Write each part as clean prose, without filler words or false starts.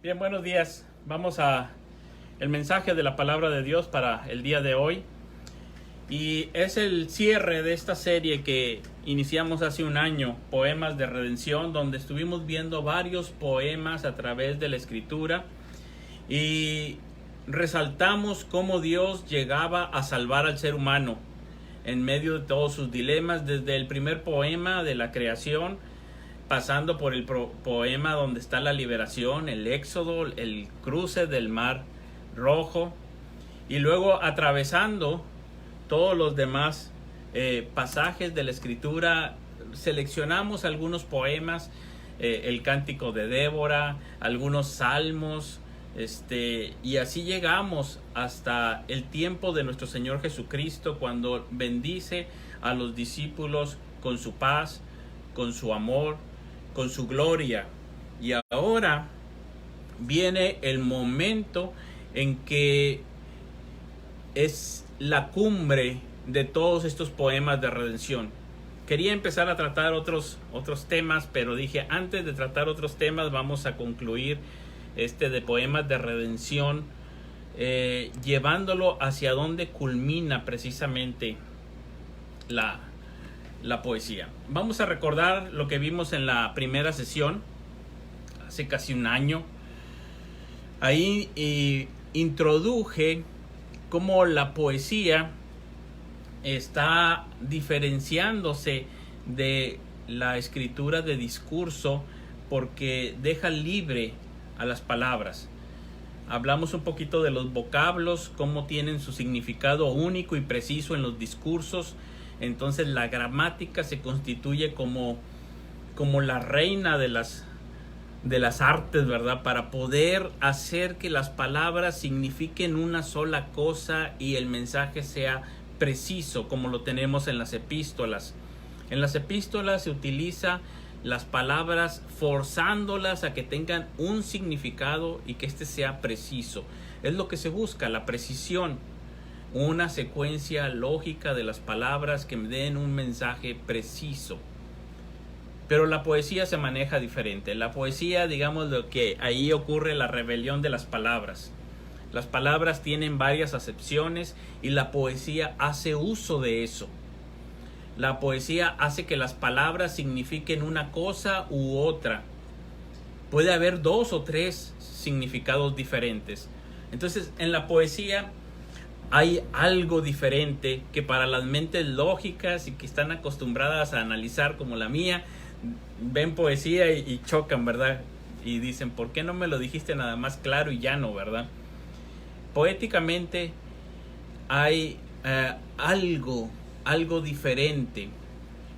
Bien, buenos días. Vamos a el mensaje de la palabra de Dios para el día de hoy. Y es el cierre de esta serie que iniciamos hace un año, Poemas de Redención, donde estuvimos viendo varios poemas a través de la Escritura y resaltamos cómo Dios llegaba a salvar al ser humano en medio de todos sus dilemas, desde el primer poema de la creación, pasando por el poema donde está la liberación, el éxodo, el cruce del mar rojo, y luego atravesando todos los demás pasajes de la escritura. Seleccionamos algunos poemas, el cántico de Débora, algunos salmos, y así llegamos hasta el tiempo de nuestro Señor Jesucristo, cuando bendice a los discípulos con su paz, con su amor, con su gloria. Y ahora viene el momento en que es la cumbre de todos estos poemas de redención. Quería empezar a tratar otros temas, pero dije, antes de tratar otros temas, vamos a concluir de poemas de redención, llevándolo hacia donde culmina precisamente la poesía. Vamos a recordar lo que vimos en la primera sesión, hace casi un año. Ahí introduje cómo la poesía está diferenciándose de la escritura de discurso, porque deja libre a las palabras. Hablamos un poquito de los vocablos, cómo tienen su significado único y preciso en los discursos. Entonces la gramática se constituye como la reina de las artes, ¿verdad? Para poder hacer que las palabras signifiquen una sola cosa y el mensaje sea preciso, como lo tenemos en las epístolas. En las epístolas se utiliza las palabras forzándolas a que tengan un significado y que sea preciso. Es lo que se busca, la precisión. Una secuencia lógica de las palabras que me den un mensaje preciso. Pero la poesía se maneja diferente. La poesía, digamos, lo que ahí ocurre, la rebelión de las palabras. Las palabras tienen varias acepciones y la poesía hace uso de eso. La poesía hace que las palabras signifiquen una cosa u otra. Puede haber 2 o 3 significados diferentes. Entonces, en la poesía hay algo diferente que para las mentes lógicas y que están acostumbradas a analizar, como la mía, ven poesía y chocan, ¿verdad? Y dicen, ¿por qué no me lo dijiste nada más claro y llano, verdad? Poéticamente hay algo diferente.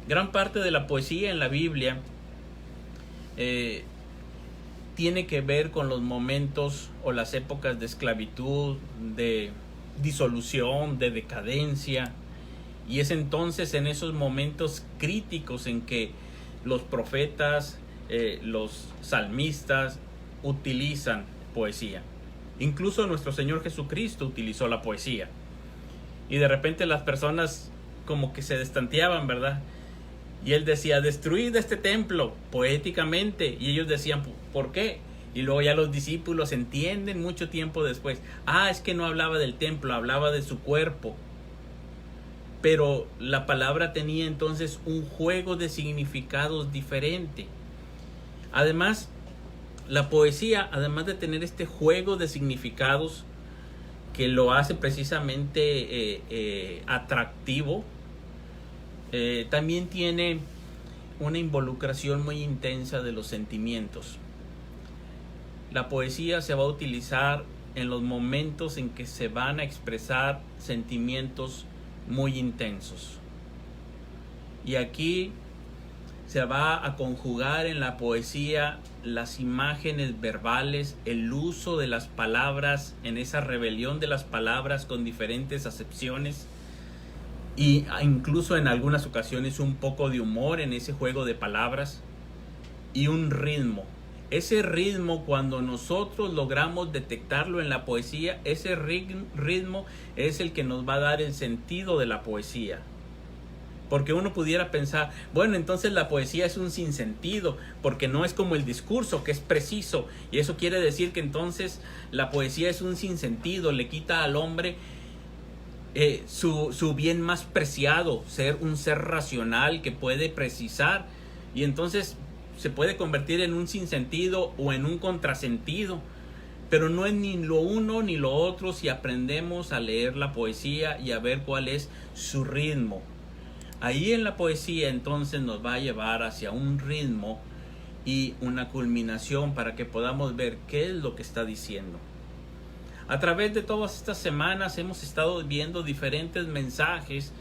Gran parte de la poesía en la Biblia tiene que ver con los momentos o las épocas de esclavitud, de disolución, de decadencia, y es entonces en esos momentos críticos en que los profetas, los salmistas utilizan poesía. Incluso nuestro Señor Jesucristo utilizó la poesía, y de repente las personas como que se destanteaban, ¿verdad? Y él decía, destruid este templo, poéticamente, y ellos decían, ¿por qué? Y luego ya los discípulos entienden mucho tiempo después, es que no hablaba del templo, hablaba de su cuerpo. Pero la palabra tenía entonces un juego de significados diferente. Además, la poesía, además de tener este juego de significados que lo hace precisamente atractivo, también tiene una involucración muy intensa de los sentimientos. La poesía se va a utilizar en los momentos en que se van a expresar sentimientos muy intensos. Y aquí se va a conjugar en la poesía las imágenes verbales, el uso de las palabras, en esa rebelión de las palabras con diferentes acepciones, y incluso en algunas ocasiones un poco de humor en ese juego de palabras, y un ritmo. Ese ritmo, cuando nosotros logramos detectarlo en la poesía, ese ritmo es el que nos va a dar el sentido de la poesía. Porque uno pudiera pensar, bueno, entonces la poesía es un sinsentido, porque no es como el discurso, que es preciso. Y eso quiere decir que entonces la poesía es un sinsentido, le quita al hombre su bien más preciado, ser un ser racional que puede precisar. Y entonces se puede convertir en un sinsentido o en un contrasentido. Pero no es ni lo uno ni lo otro si aprendemos a leer la poesía y a ver cuál es su ritmo. Ahí en la poesía entonces nos va a llevar hacia un ritmo y una culminación para que podamos ver qué es lo que está diciendo. A través de todas estas semanas hemos estado viendo diferentes mensajes,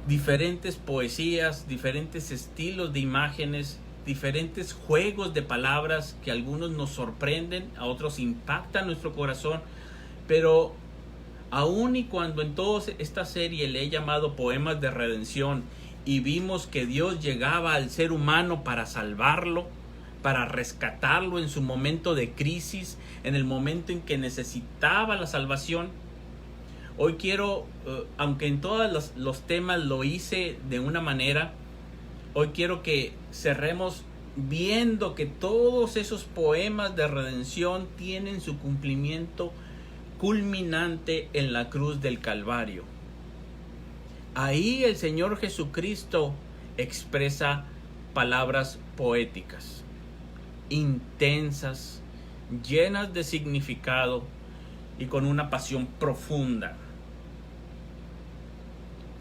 diferentes poesías, diferentes estilos de imágenes, diferentes juegos de palabras que a algunos nos sorprenden, a otros impactan nuestro corazón, pero aun y cuando en toda esta serie le he llamado poemas de redención y vimos que Dios llegaba al ser humano para salvarlo, para rescatarlo en su momento de crisis, en el momento en que necesitaba la salvación, hoy quiero, aunque en todos los temas lo hice de una manera, hoy quiero que cerremos viendo que todos esos poemas de redención tienen su cumplimiento culminante en la cruz del Calvario. Ahí el Señor Jesucristo expresa palabras poéticas, intensas, llenas de significado y con una pasión profunda.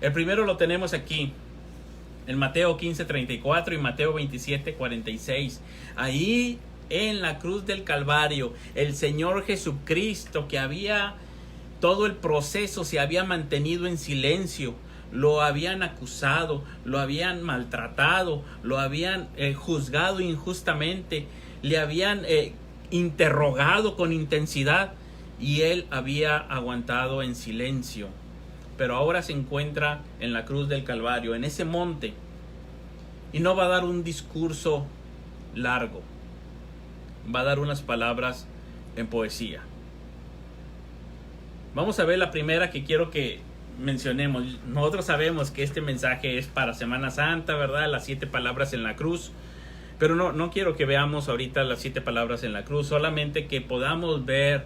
El primero lo tenemos aquí, en Mateo 15:34 y Mateo 27:46. Ahí en la cruz del Calvario, el Señor Jesucristo, que había todo el proceso, se había mantenido en silencio, lo habían acusado, lo habían maltratado, lo habían juzgado injustamente, le habían interrogado con intensidad y él había aguantado en silencio. Pero ahora se encuentra en la cruz del Calvario, en ese monte, y no va a dar un discurso largo, va a dar unas palabras en poesía. Vamos a ver la primera que quiero que mencionemos. Nosotros sabemos que este mensaje es para Semana Santa, ¿verdad? Las 7 palabras en la cruz. Pero no quiero que veamos ahorita las 7 palabras en la cruz, solamente que podamos ver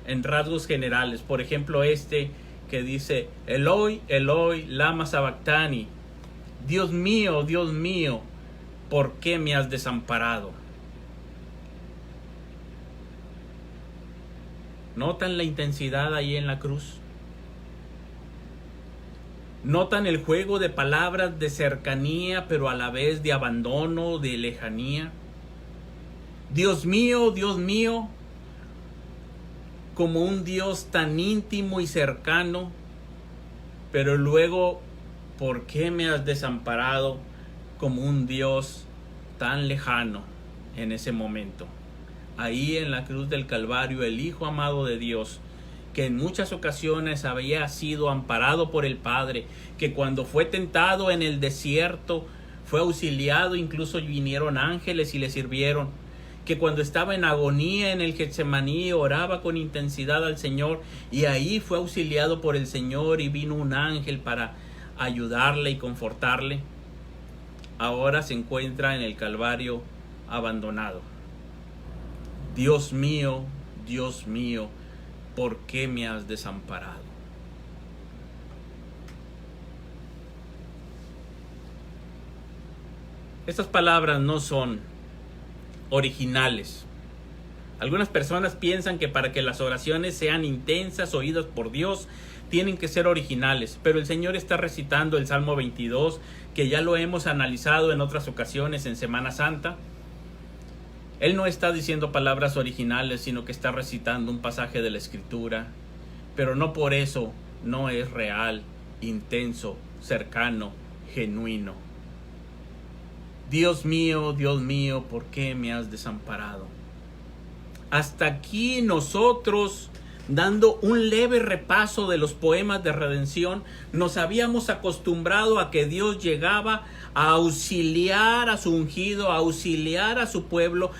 en rasgos generales. Por ejemplo, este que dice: Eloi, Eloi, lama sabactani. Dios mío, ¿por qué me has desamparado? ¿Notan la intensidad ahí en la cruz? ¿Notan el juego de palabras de cercanía, pero a la vez de abandono, de lejanía? Dios mío, como un Dios tan íntimo y cercano, pero luego, ¿por qué me has desamparado? Como un Dios tan lejano en ese momento. Ahí en la cruz del Calvario, el Hijo amado de Dios, que en muchas ocasiones había sido amparado por el Padre, que cuando fue tentado en el desierto fue auxiliado, incluso vinieron ángeles y le sirvieron, que cuando estaba en agonía en el Getsemaní oraba con intensidad al Señor y ahí fue auxiliado por el Señor y vino un ángel para ayudarle y confortarle. Ahora se encuentra en el Calvario abandonado. Dios mío, ¿por qué me has desamparado? Estas palabras no son originales. Algunas personas piensan que para que las oraciones sean intensas, oídas por Dios, tienen que ser originales, pero el Señor está recitando el Salmo 22, que ya lo hemos analizado en otras ocasiones en Semana Santa. Él no está diciendo palabras originales, sino que está recitando un pasaje de la Escritura, pero no por eso no es real, intenso, cercano, genuino. Dios mío, ¿por qué me has desamparado? Hasta aquí nosotros, dando un leve repaso de los poemas de redención, nos habíamos acostumbrado a que Dios llegaba a auxiliar a su ungido, a auxiliar a su pueblo.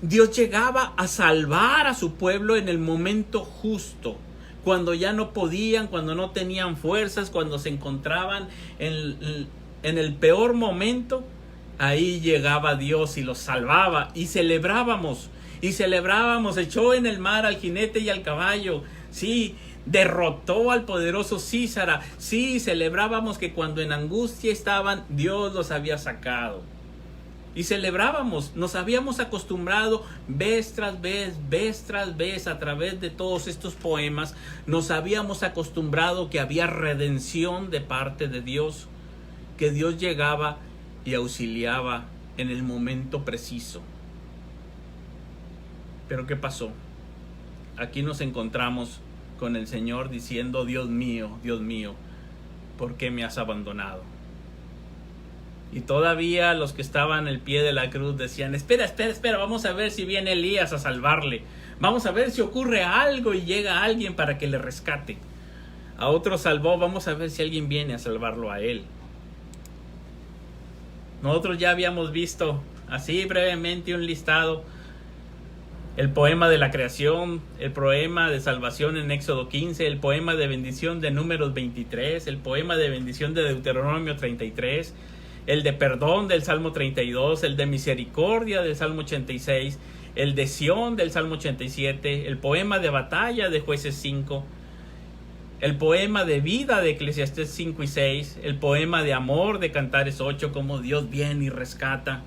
Dios llegaba a salvar a su pueblo en el momento justo. cuando ya no podían, cuando no tenían fuerzas, cuando se encontraban en el peor momento, ahí llegaba Dios y los salvaba, y celebrábamos, echó en el mar al jinete y al caballo, sí, derrotó al poderoso Císara, sí, celebrábamos que cuando en angustia estaban, Dios los había sacado. Y celebrábamos, nos habíamos acostumbrado vez tras vez, a través de todos estos poemas, nos habíamos acostumbrado que había redención de parte de Dios, que Dios llegaba y auxiliaba en el momento preciso. Pero ¿qué pasó? Aquí nos encontramos con el Señor diciendo: Dios mío, ¿por qué me has abandonado? Y todavía los que estaban al pie de la cruz decían: espera, vamos a ver si viene Elías a salvarle. Vamos a ver si ocurre algo y llega alguien para que le rescate. A otro salvó, vamos a ver si alguien viene a salvarlo a él. Nosotros ya habíamos visto así brevemente un listado: el poema de la creación, el poema de salvación en Éxodo 15, el poema de bendición de Números 23, el poema de bendición de Deuteronomio 33, el de perdón del Salmo 32, el de misericordia del Salmo 86, el de Sión del Salmo 87, el poema de batalla de Jueces 5, el poema de vida de Eclesiastés 5 y 6, el poema de amor de Cantares 8, como Dios viene y rescata,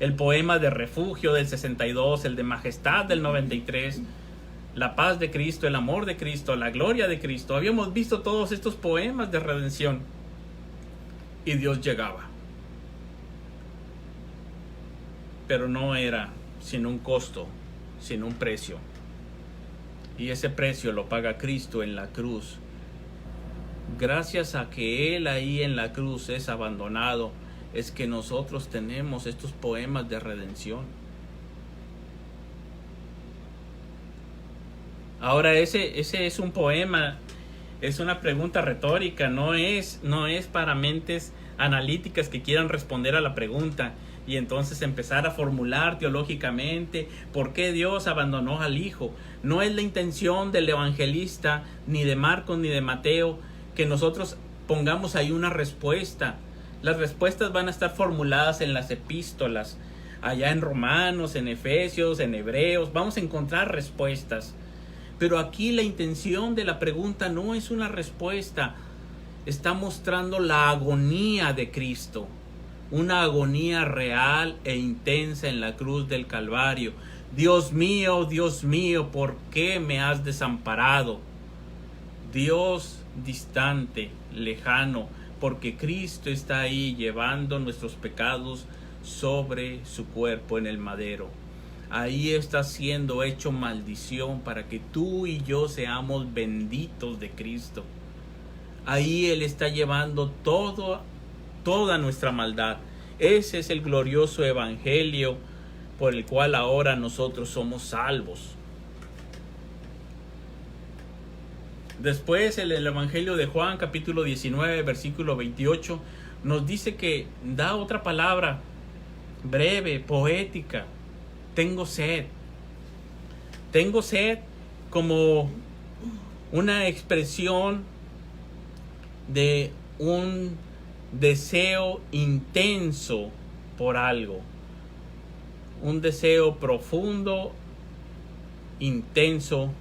el poema de refugio del 62, el de majestad del 93, la paz de Cristo, el amor de Cristo, la gloria de Cristo. Habíamos visto todos estos poemas de redención y Dios llegaba. Pero no era sin un costo, sin un precio. Y ese precio lo paga Cristo en la cruz. Gracias a que Él ahí en la cruz es abandonado, es que nosotros tenemos estos poemas de redención. Ahora ese es un poema, es una pregunta retórica, no es para mentes analíticas que quieran responder a la pregunta y entonces empezar a formular teológicamente por qué Dios abandonó al Hijo. No es la intención del evangelista, ni de Marcos, ni de Mateo, que nosotros pongamos ahí una respuesta. Las respuestas van a estar formuladas en las epístolas, allá en Romanos, en Efesios, en Hebreos, vamos a encontrar respuestas. Pero aquí la intención de la pregunta no es una respuesta, está mostrando la agonía de Cristo, una agonía real e intensa en la cruz del Calvario. Dios mío, ¿por qué me has desamparado? Dios distante, lejano, porque Cristo está ahí llevando nuestros pecados sobre su cuerpo en el madero. Ahí está siendo hecho maldición para que tú y yo seamos benditos de Cristo. Ahí Él está llevando toda nuestra maldad. Ese es el glorioso evangelio por el cual ahora nosotros somos salvos. Después el evangelio de Juan, capítulo 19, versículo 28, nos dice que da otra palabra breve, poética: tengo sed. Tengo sed como una expresión de un deseo intenso por algo, un deseo profundo, intenso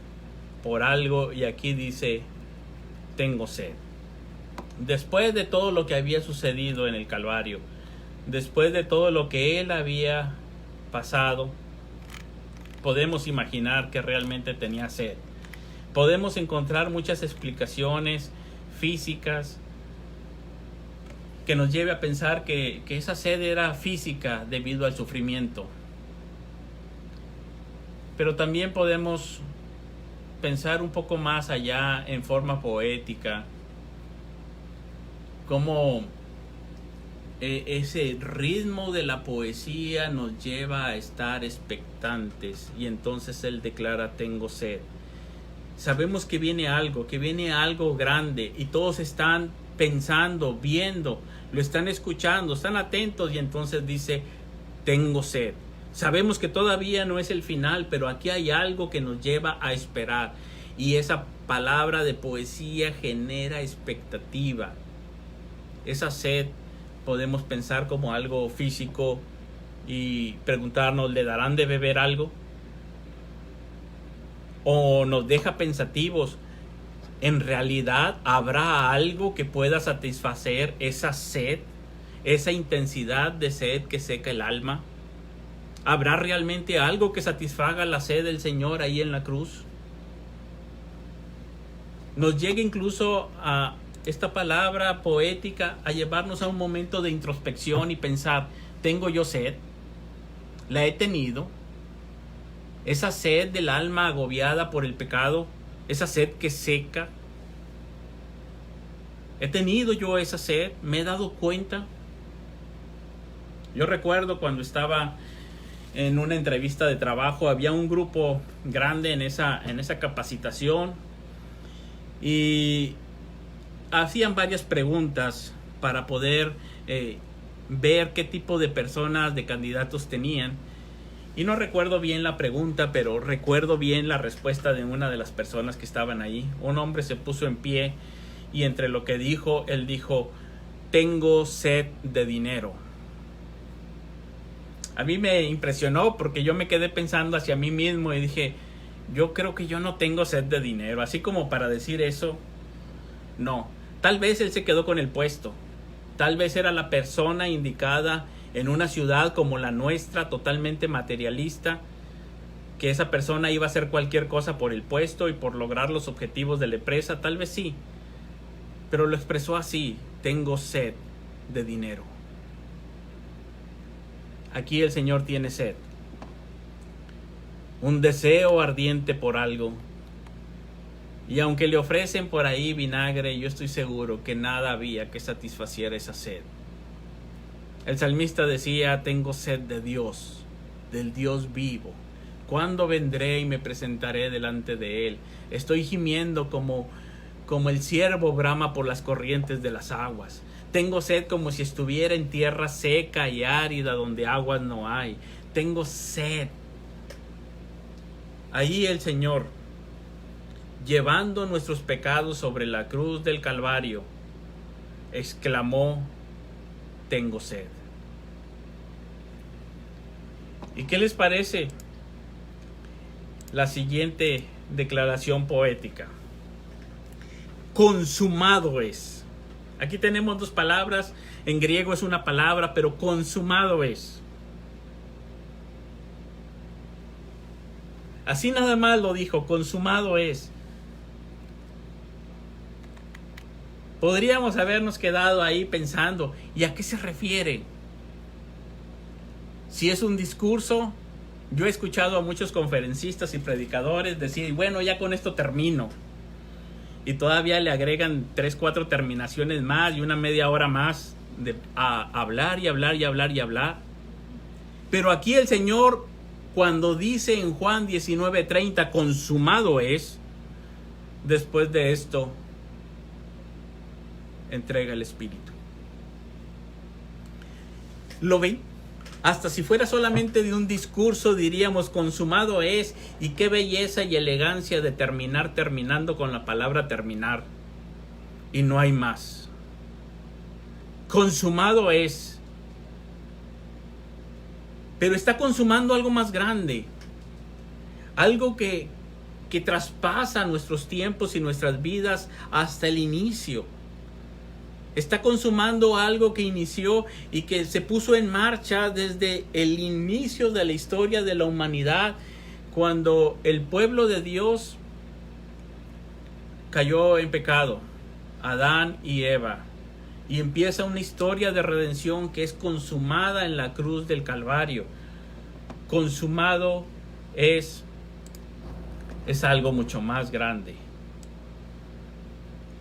por algo, y aquí dice: tengo sed. Después de todo lo que había sucedido en el Calvario, después de todo lo que Él había pasado, podemos imaginar que realmente tenía sed. Podemos encontrar muchas explicaciones físicas que nos lleve a pensar que esa sed era física debido al sufrimiento. Pero también podemos pensar un poco más allá en forma poética, como ese ritmo de la poesía nos lleva a estar expectantes, y entonces Él declara: tengo sed. Sabemos que viene algo grande, y todos están pensando, viendo, lo están escuchando, están atentos, y entonces dice: tengo sed. Sabemos que todavía no es el final, pero aquí hay algo que nos lleva a esperar. Y esa palabra de poesía genera expectativa. Esa sed podemos pensar como algo físico y preguntarnos, ¿le darán de beber algo? O nos deja pensativos, ¿en realidad habrá algo que pueda satisfacer esa sed, esa intensidad de sed que seca el alma? ¿Habrá realmente algo que satisfaga la sed del Señor ahí en la cruz? Nos llega incluso a esta palabra poética a llevarnos a un momento de introspección y pensar, ¿tengo yo sed? ¿La he tenido? Esa sed del alma agobiada por el pecado, esa sed que seca. ¿He tenido yo esa sed? ¿Me he dado cuenta? Yo recuerdo cuando estaba en una entrevista de trabajo, había un grupo grande en esa capacitación y hacían varias preguntas para poder ver qué tipo de personas, de candidatos tenían. Y no recuerdo bien la pregunta, pero recuerdo bien la respuesta de una de las personas que estaban ahí. Un hombre se puso en pie y entre lo que dijo, él dijo, tengo sed de dinero. A mí me impresionó porque yo me quedé pensando hacia mí mismo y dije, yo creo que yo no tengo sed de dinero. Así como para decir eso, no. Tal vez él se quedó con el puesto. Tal vez era la persona indicada en una ciudad como la nuestra, totalmente materialista, que esa persona iba a hacer cualquier cosa por el puesto y por lograr los objetivos de la empresa. Tal vez sí. Pero lo expresó así, tengo sed de dinero. Aquí el Señor tiene sed. Un deseo ardiente por algo. Y aunque le ofrecen por ahí vinagre, yo estoy seguro que nada había que satisfaciera esa sed. El salmista decía, tengo sed de Dios, del Dios vivo. ¿Cuándo vendré y me presentaré delante de Él? Estoy gimiendo como el ciervo brama por las corrientes de las aguas. Tengo sed como si estuviera en tierra seca y árida donde aguas no hay. Tengo sed. Ahí el Señor, llevando nuestros pecados sobre la cruz del Calvario, exclamó, tengo sed. ¿Y qué les parece la siguiente declaración poética? Consumado es. Aquí tenemos dos palabras, en griego es una palabra, pero consumado es. Así nada más lo dijo, consumado es. Podríamos habernos quedado ahí pensando, ¿y a qué se refiere? Si es un discurso, yo he escuchado a muchos conferencistas y predicadores decir, bueno, ya con esto termino. Y todavía le agregan 3-4 terminaciones más y una media hora más a hablar y hablar y hablar y hablar. Pero aquí el Señor, cuando dice en Juan 19:30, consumado es, después de esto, entrega el Espíritu. ¿Lo ven? Hasta si fuera solamente de un discurso diríamos consumado es, y qué belleza y elegancia de terminar terminando con la palabra terminar. Y no hay más. Consumado es. Pero está consumando algo más grande. Algo que traspasa nuestros tiempos y nuestras vidas hasta el inicio. Está consumando algo que inició y que se puso en marcha desde el inicio de la historia de la humanidad, cuando el pueblo de Dios cayó en pecado, Adán y Eva, y empieza una historia de redención que es consumada en la cruz del Calvario. Consumado es algo mucho más grande.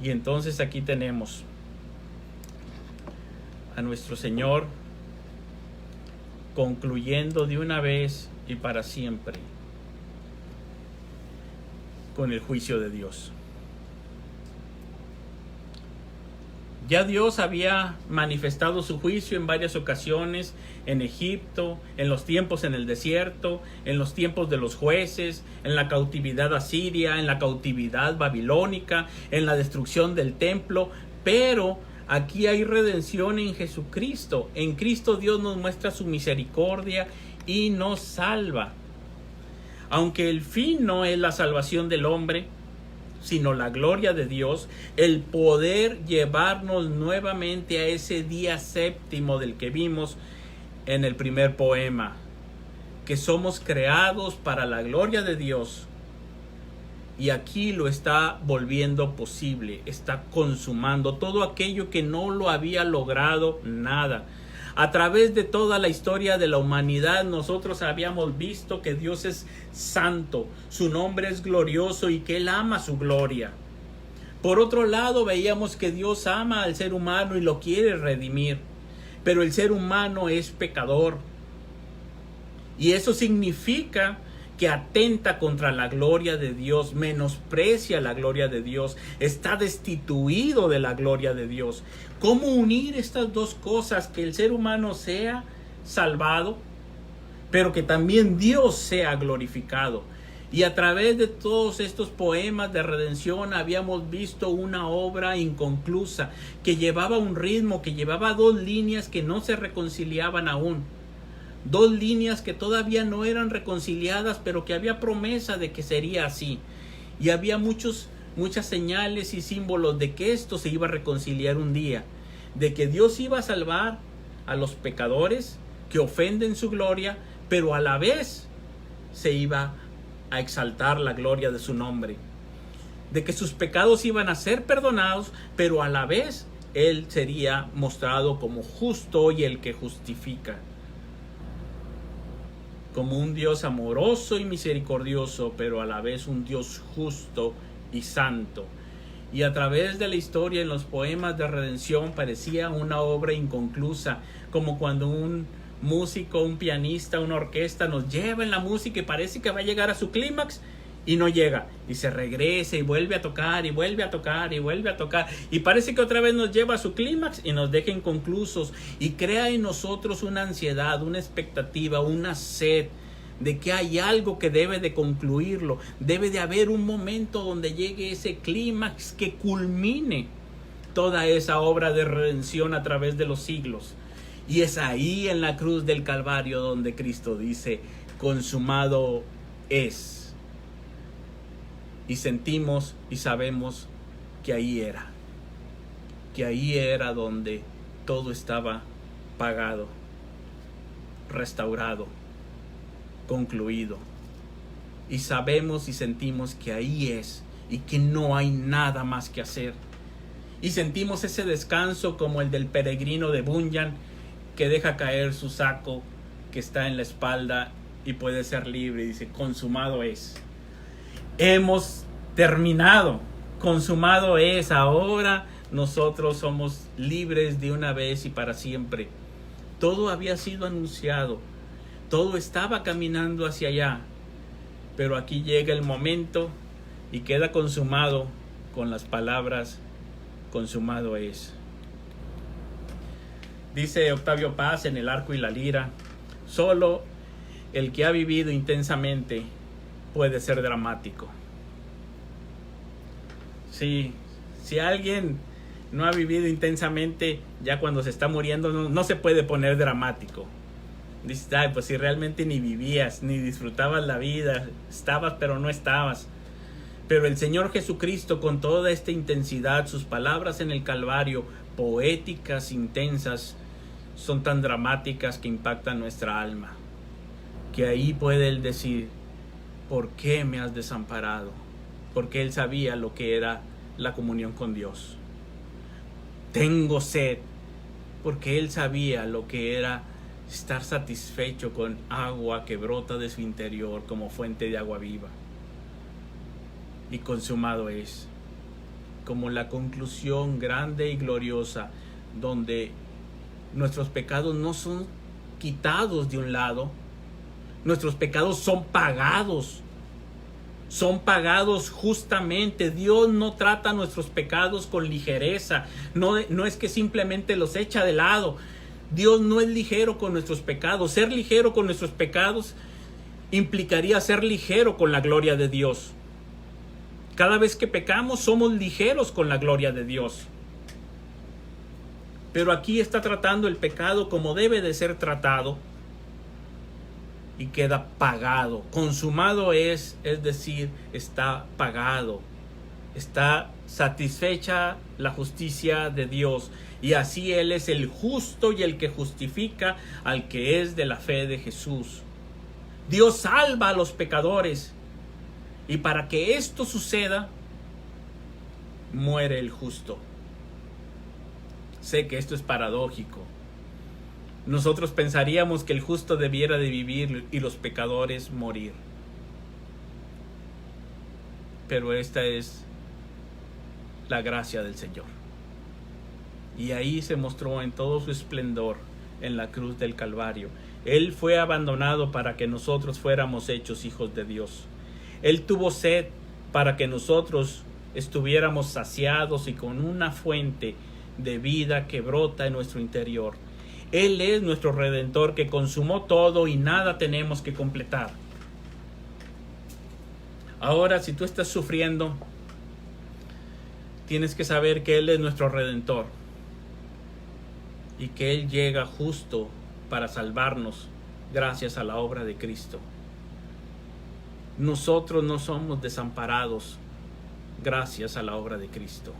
Y entonces aquí tenemos a nuestro Señor concluyendo de una vez y para siempre con el juicio de Dios. Ya Dios había manifestado su juicio en varias ocasiones, en Egipto, en los tiempos en el desierto, en los tiempos de los jueces, en la cautividad asiria, en la cautividad babilónica, en la destrucción del templo, pero aquí hay redención en Jesucristo. En Cristo Dios nos muestra su misericordia y nos salva. Aunque el fin no es la salvación del hombre, sino la gloria de Dios, el poder llevarnos nuevamente a ese día séptimo del que vimos en el primer poema, que somos creados para la gloria de Dios, y aquí lo está volviendo posible, está consumando todo aquello que no lo había logrado nada. A través de toda la historia de la humanidad, nosotros habíamos visto que Dios es santo, su nombre es glorioso y que Él ama su gloria. Por otro lado, veíamos que Dios ama al ser humano y lo quiere redimir, pero el ser humano es pecador. Y eso significa que atenta contra la gloria de Dios, menosprecia la gloria de Dios, está destituido de la gloria de Dios. ¿Cómo unir estas dos cosas? Que el ser humano sea salvado, pero que también Dios sea glorificado. Y a través de todos estos poemas de redención habíamos visto una obra inconclusa, que llevaba un ritmo, que llevaba 2 líneas que no se reconciliaban aún. 2 líneas que todavía no eran reconciliadas, pero que había promesa de que sería así. Y había muchas señales y símbolos de que esto se iba a reconciliar un día, de que Dios iba a salvar a los pecadores que ofenden su gloria, pero a la vez se iba a exaltar la gloria de su nombre, de que sus pecados iban a ser perdonados, pero a la vez Él sería mostrado como justo y el que justifica, como un Dios amoroso y misericordioso, pero a la vez un Dios justo y santo. Y a través de la historia, en los poemas de redención, parecía una obra inconclusa, como cuando un músico, un pianista, una orquesta nos lleva en la música y parece que va a llegar a su clímax y no llega, y se regresa y vuelve a tocar y vuelve a tocar y vuelve a tocar, y parece que otra vez nos lleva a su clímax y nos deja inconclusos, y crea en nosotros una ansiedad, una expectativa, una sed de que hay algo que debe de concluirlo. Debe de haber un momento donde llegue ese clímax que culmine toda esa obra de redención a través de los siglos. Y es ahí en la cruz del Calvario donde Cristo dice: consumado es. Y sentimos y sabemos que ahí era donde todo estaba pagado, restaurado, concluido. Y sabemos y sentimos que ahí es y que no hay nada más que hacer. Y sentimos ese descanso como el del peregrino de Bunyan, que deja caer su saco que está en la espalda y puede ser libre. Y dice: consumado es. Hemos terminado. Consumado es. Ahora nosotros somos libres de una vez y para siempre. Todo había sido anunciado. Todo estaba caminando hacia allá. Pero aquí llega el momento y queda consumado con las palabras: consumado es. Dice Octavio Paz en El arco y la lira: solo el que ha vivido intensamente puede ser dramático. Sí, si alguien no ha vivido intensamente, ya cuando se está muriendo no se puede poner dramático. Dices: ay, pues si realmente ni vivías, ni disfrutabas la vida, estabas pero no estabas. Pero el Señor Jesucristo, con toda esta intensidad, sus palabras en el Calvario, poéticas, intensas, son tan dramáticas que impactan nuestra alma. Que ahí puede Él decir: ¿por qué me has desamparado? Porque Él sabía lo que era la comunión con Dios. Tengo sed, porque Él sabía lo que era estar satisfecho con agua que brota de su interior como fuente de agua viva. Y consumado es, como la conclusión grande y gloriosa, donde nuestros pecados no son quitados de un lado, nuestros pecados son pagados son pagados justamente. Dios no trata nuestros pecados con ligereza. No es que simplemente los echa de lado. Dios no es ligero con nuestros pecados. Ser ligero con nuestros pecados implicaría ser ligero con la gloria de Dios. Cada vez que pecamos somos ligeros con la gloria de Dios. Pero aquí está tratando el pecado como debe de ser tratado. Y queda pagado. Consumado es decir, está pagado. Está satisfecha la justicia de Dios. Y así Él es el justo y el que justifica al que es de la fe de Jesús. Dios salva a los pecadores. Y para que esto suceda, muere el justo. Sé que esto es paradójico. Nosotros pensaríamos que el justo debiera de vivir y los pecadores morir. Pero esta es la gracia del Señor. Y ahí se mostró en todo su esplendor en la cruz del Calvario. Él fue abandonado para que nosotros fuéramos hechos hijos de Dios. Él tuvo sed para que nosotros estuviéramos saciados y con una fuente de vida que brota en nuestro interior. Él es nuestro Redentor que consumó todo y nada tenemos que completar. Ahora, si tú estás sufriendo, tienes que saber que Él es nuestro Redentor y que Él llega justo para salvarnos gracias a la obra de Cristo. Nosotros no somos desamparados gracias a la obra de Cristo.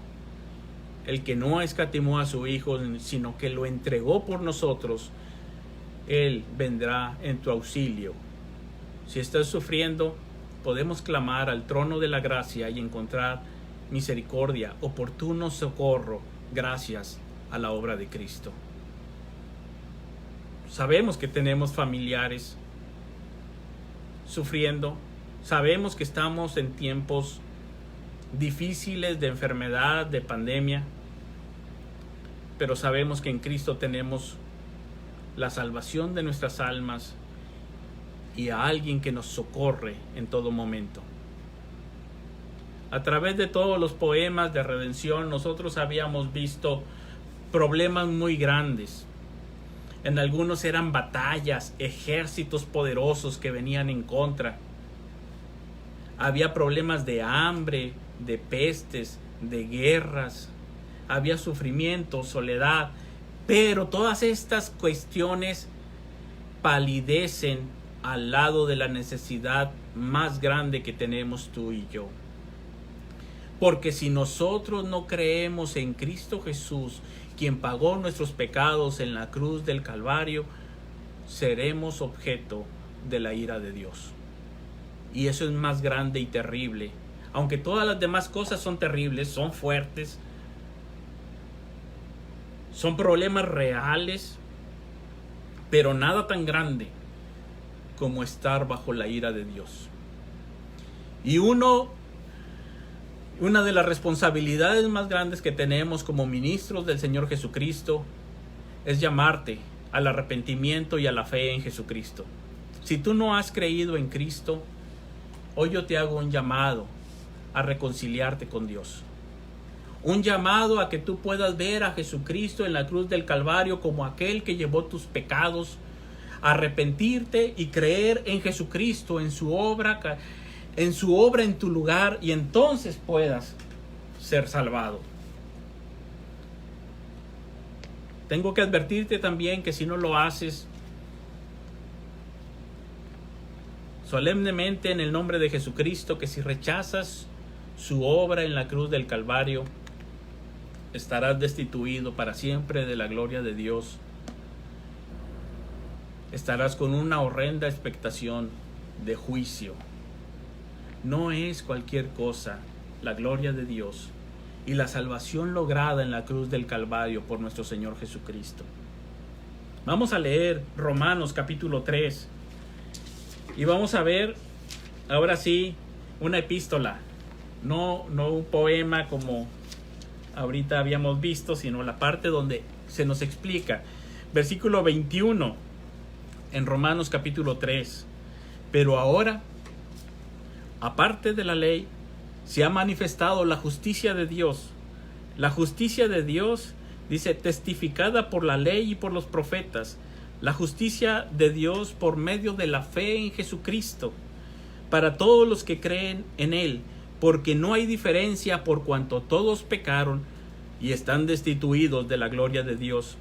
El que no escatimó a su Hijo, sino que lo entregó por nosotros, Él vendrá en tu auxilio. Si estás sufriendo, podemos clamar al trono de la gracia y encontrar misericordia, oportuno socorro, gracias a la obra de Cristo. Sabemos que tenemos familiares sufriendo. Sabemos que estamos en tiempos difíciles de enfermedad, de pandemia. Pero sabemos que en Cristo tenemos la salvación de nuestras almas y a alguien que nos socorre en todo momento. A través de todos los poemas de redención, nosotros habíamos visto problemas muy grandes. En algunos eran batallas, ejércitos poderosos que venían en contra. Había problemas de hambre, de pestes, de guerras. Había sufrimiento, soledad, pero todas estas cuestiones palidecen al lado de la necesidad más grande que tenemos tú y yo. Porque si nosotros no creemos en Cristo Jesús, quien pagó nuestros pecados en la cruz del Calvario, seremos objeto de la ira de Dios. Y eso es más grande y terrible. Aunque todas las demás cosas son terribles, son fuertes, son problemas reales, pero nada tan grande como estar bajo la ira de Dios. Y una de las responsabilidades más grandes que tenemos como ministros del Señor Jesucristo es llamarte al arrepentimiento y a la fe en Jesucristo. Si tú no has creído en Cristo, hoy yo te hago un llamado a reconciliarte con Dios. Un llamado a que tú puedas ver a Jesucristo en la cruz del Calvario como aquel que llevó tus pecados, arrepentirte y creer en Jesucristo, en su obra en tu lugar, y entonces puedas ser salvado. Tengo que advertirte también que si no lo haces, solemnemente en el nombre de Jesucristo, que si rechazas su obra en la cruz del Calvario, estarás destituido para siempre de la gloria de Dios. Estarás con una horrenda expectación de juicio. No es cualquier cosa la gloria de Dios y la salvación lograda en la cruz del Calvario por nuestro Señor Jesucristo. Vamos a leer Romanos capítulo 3 y vamos a ver ahora sí una epístola, no un poema como ahorita habíamos visto, sino la parte donde se nos explica. Versículo 21 en Romanos capítulo 3. Pero ahora, aparte de la ley, se ha manifestado la justicia de Dios. La justicia de Dios, dice, testificada por la ley y por los profetas. La justicia de Dios por medio de la fe en Jesucristo, para todos los que creen en Él, porque no hay diferencia por cuanto todos pecaron y están destituidos de la gloria de Dios,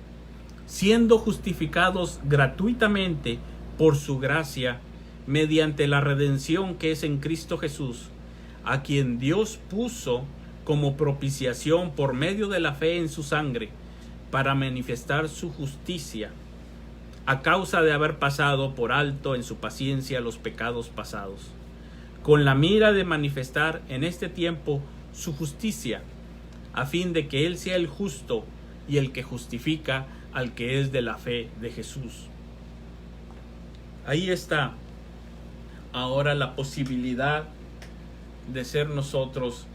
siendo justificados gratuitamente por su gracia, mediante la redención que es en Cristo Jesús, a quien Dios puso como propiciación por medio de la fe en su sangre, para manifestar su justicia, a causa de haber pasado por alto en su paciencia los pecados pasados, con la mira de manifestar en este tiempo su justicia, a fin de que Él sea el justo y el que justifica al que es de la fe de Jesús. Ahí está ahora la posibilidad de ser nosotros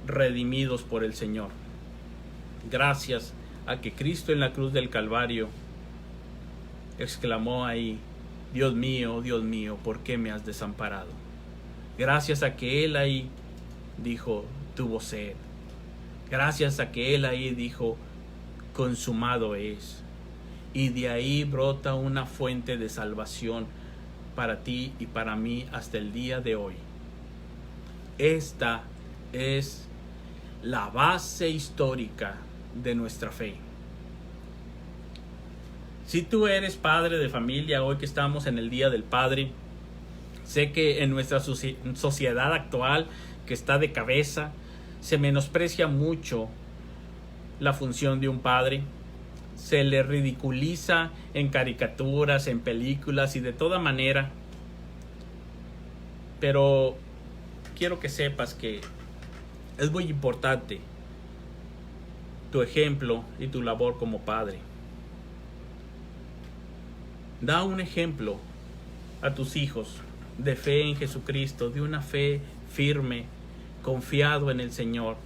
redimidos por el Señor, gracias a que Cristo en la cruz del Calvario exclamó ahí: Dios mío, ¿por qué me has desamparado? Gracias a que Él ahí dijo, tuvo sed. Gracias a que Él ahí dijo, consumado es. Y de ahí brota una fuente de salvación para ti y para mí hasta el día de hoy. Esta es la base histórica de nuestra fe. Si tú eres padre de familia, hoy que estamos en el Día del Padre, sé que en nuestra sociedad actual, que está de cabeza, se menosprecia mucho la función de un padre. Se le ridiculiza en caricaturas, en películas y de toda manera. Pero quiero que sepas que es muy importante tu ejemplo y tu labor como padre. Da un ejemplo a tus hijos de fe en Jesucristo, de una fe firme, confiado en el Señor.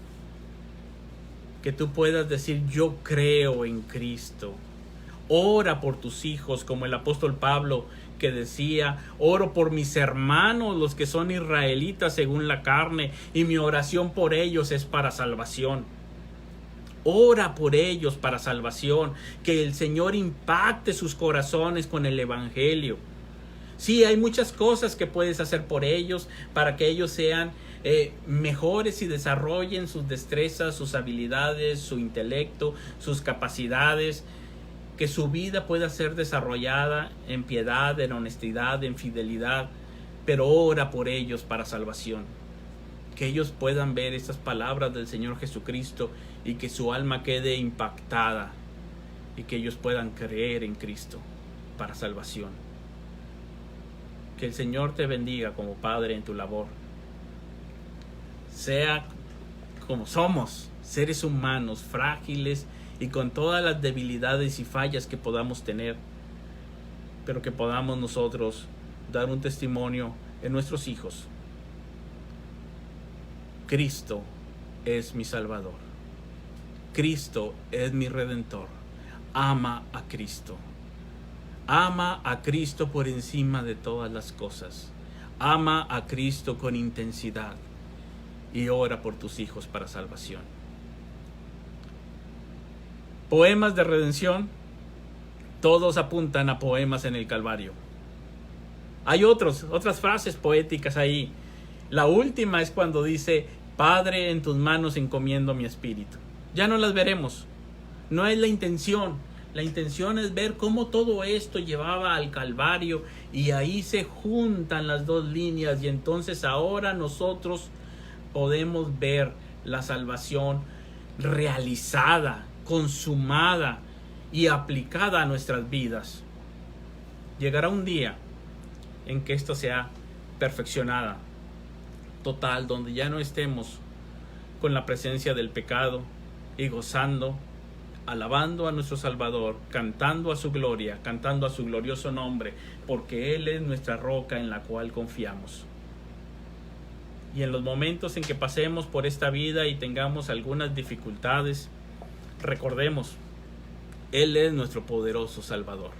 Que tú puedas decir, yo creo en Cristo. Ora por tus hijos, como el apóstol Pablo que decía, oro por mis hermanos, los que son israelitas según la carne, y mi oración por ellos es para salvación. Ora por ellos para salvación, que el Señor impacte sus corazones con el Evangelio. Sí, hay muchas cosas que puedes hacer por ellos para que ellos sean mejores y desarrollen sus destrezas, sus habilidades, su intelecto, sus capacidades, que su vida pueda ser desarrollada en piedad, en honestidad, en fidelidad, pero ora por ellos para salvación. Que ellos puedan ver estas palabras del Señor Jesucristo y que su alma quede impactada y que ellos puedan creer en Cristo para salvación. Que el Señor te bendiga como padre en tu labor. Sea como somos, seres humanos frágiles y con todas las debilidades y fallas que podamos tener, pero que podamos nosotros dar un testimonio en nuestros hijos. Cristo es mi Salvador. Cristo es mi Redentor. Ama a Cristo. Ama a Cristo por encima de todas las cosas. Ama a Cristo con intensidad y ora por tus hijos para salvación. Poemas de redención, todos apuntan a poemas en el Calvario. Hay otras frases poéticas ahí. La última es cuando dice, Padre, en tus manos encomiendo mi espíritu. Ya no las veremos. No es la intención. La intención es ver cómo todo esto llevaba al Calvario y ahí se juntan las dos líneas y entonces ahora nosotros podemos ver la salvación realizada, consumada y aplicada a nuestras vidas. Llegará un día en que esto sea perfeccionada, total, donde ya no estemos con la presencia del pecado y gozando, alabando a nuestro Salvador, cantando a su gloria, cantando a su glorioso nombre, porque Él es nuestra roca en la cual confiamos. Y en los momentos en que pasemos por esta vida y tengamos algunas dificultades, recordemos, Él es nuestro poderoso Salvador.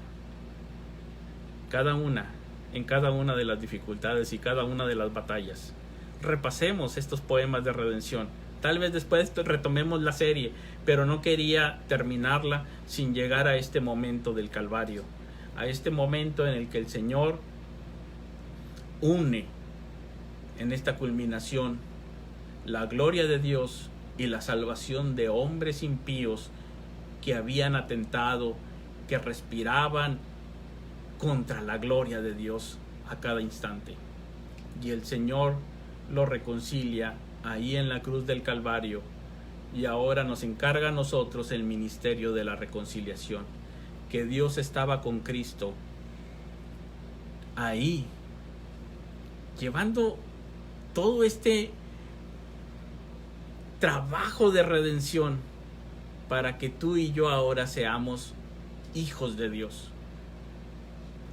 En cada una de las dificultades y cada una de las batallas, repasemos estos poemas de redención. Tal vez después retomemos la serie, pero no quería terminarla sin llegar a este momento del Calvario, a este momento en el que el Señor une en esta culminación la gloria de Dios y la salvación de hombres impíos que habían atentado, que respiraban contra la gloria de Dios a cada instante. Y el Señor lo reconcilia ahí en la cruz del Calvario, y ahora nos encarga a nosotros el ministerio de la reconciliación, que Dios estaba con Cristo ahí, llevando todo este trabajo de redención para que tú y yo ahora seamos hijos de Dios.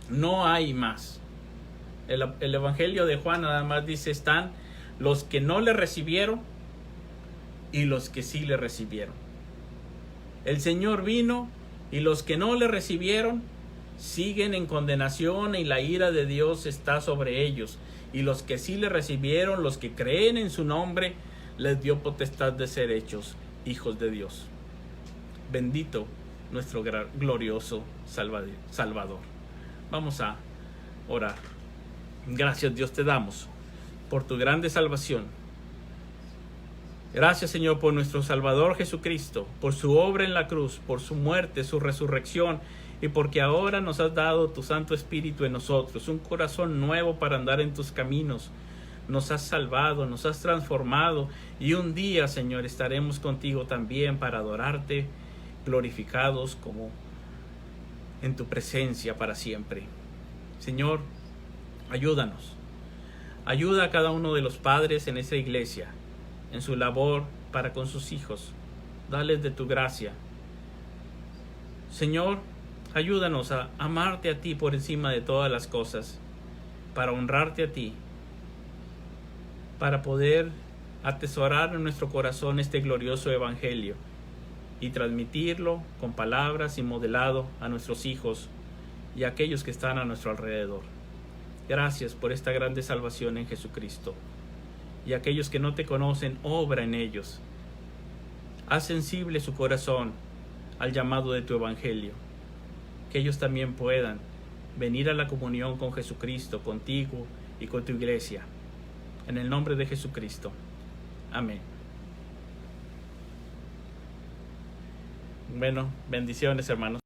No hay más. El Evangelio de Juan nada más dice: están los que no le recibieron y los que sí le recibieron. El Señor vino y los que no le recibieron siguen en condenación y la ira de Dios está sobre ellos. Y los que sí le recibieron, los que creen en su nombre, les dio potestad de ser hechos hijos de Dios. Bendito nuestro glorioso Salvador. Vamos a orar. Gracias, Dios, te damos por tu grande salvación. Gracias, Señor, por nuestro Salvador Jesucristo, por su obra en la cruz, por su muerte, su resurrección, y porque ahora nos has dado tu Santo Espíritu en nosotros, un corazón nuevo para andar en tus caminos. Nos has salvado, nos has transformado, y un día, Señor, estaremos contigo también para adorarte, glorificados como en tu presencia para siempre. Señor, ayúdanos. Ayuda a cada uno de los padres en esta iglesia, en su labor para con sus hijos. Dales de tu gracia. Señor, ayúdanos a amarte a ti por encima de todas las cosas, para honrarte a ti, para poder atesorar en nuestro corazón este glorioso evangelio y transmitirlo con palabras y modelado a nuestros hijos y a aquellos que están a nuestro alrededor. Gracias por esta grande salvación en Jesucristo. Y aquellos que no te conocen, obra en ellos. Haz sensible su corazón al llamado de tu evangelio, que ellos también puedan venir a la comunión con Jesucristo, contigo y con tu iglesia. En el nombre de Jesucristo. Amén. Bueno, bendiciones, hermanos.